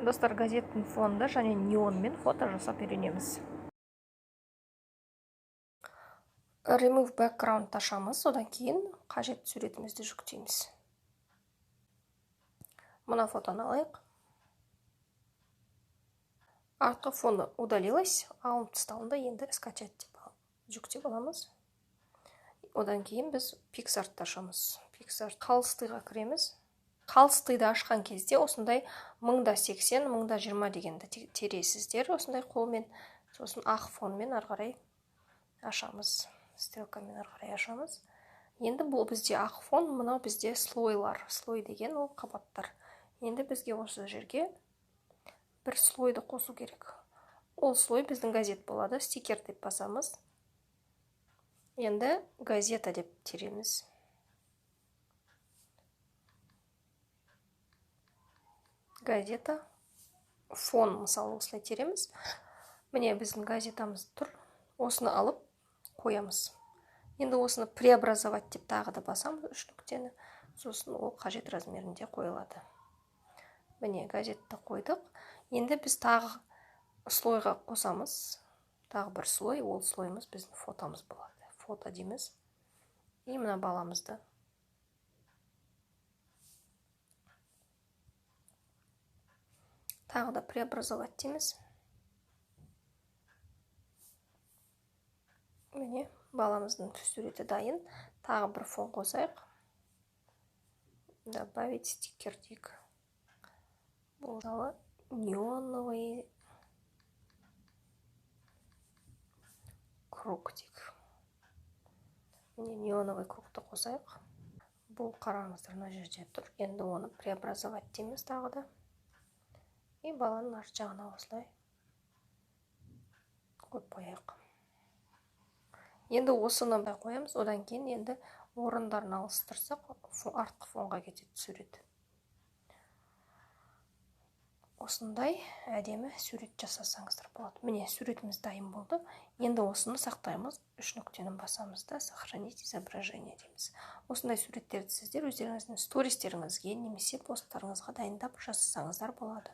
Достар, газеттің фонында және неонмен фото жасап үйренеміз. Remove background ашамыз, одан кейін қажет суретімізді жүктейміз. Мына фотоны алайық. Артқы фоны удалилась, алынып тасталынды, енді скачать деп жүктеп аламыз. Одан кейін біз PicsArt'ты ашамыз. PicsArt қалыстыға кіреміз. Қалыстыйды ашқан кезде осындай 1080, 1020 дегенді тересіздер, осындай қолмен, сосын ақ фонмен арғарай ашамыз. Стрелкамен арғарай ашамыз. Енді бұл бізде ақ фон, мынау бізде слойлар. Слой деген ол қабаттар. Енді бізге осы жерге бір слойды қосу керек. Ол слой біздің газет болады. Стикер деп басамыз. Енді газета деп тереміз. Газета, фон, мысалы, осылай тереміз. Міне біздің газетамыз тұр. Осыны алып қоямыз. Енді осыны преобразовать деп тағы да басамыз 3 нүктені. Сосын ол қажет размерінде қойылады. Міне газетті қойдық. Енді біз тағы слойға қосамыз. Тағы бір слой, ол слойымыз біздің фотомыз болады. Фото дейміз. И мына баламызды. Тағы да преобразовать дейміз. Міне баламыздың суреті дайын. Тағы бір фон қосайық. Добавить стикер дейік. Бұл жалы неоновый круг дейік. Міне неоновый кругты қосайық. Бұл қараңыздар мына жерде тұр. Енді оны преобразовать дейміз тағы да. И баланың арт жағына осылай қойып қояйық. Енді осыны қоямыз, одан кейін енді орындарын алыстырсақ, артқы фонға кетеді сурет. Осындай әдемі сурет жасасаңыздар болады. Міне суретіміз дайын болды. Енді осыны сақтаймыз. 3 нүктені басамыз да сохранить изображение дейміз. Осындай суреттерді сіздер өздеріңіздің стористеріңізге немесе посттарыңызға дайындап жасасаңыздар болады.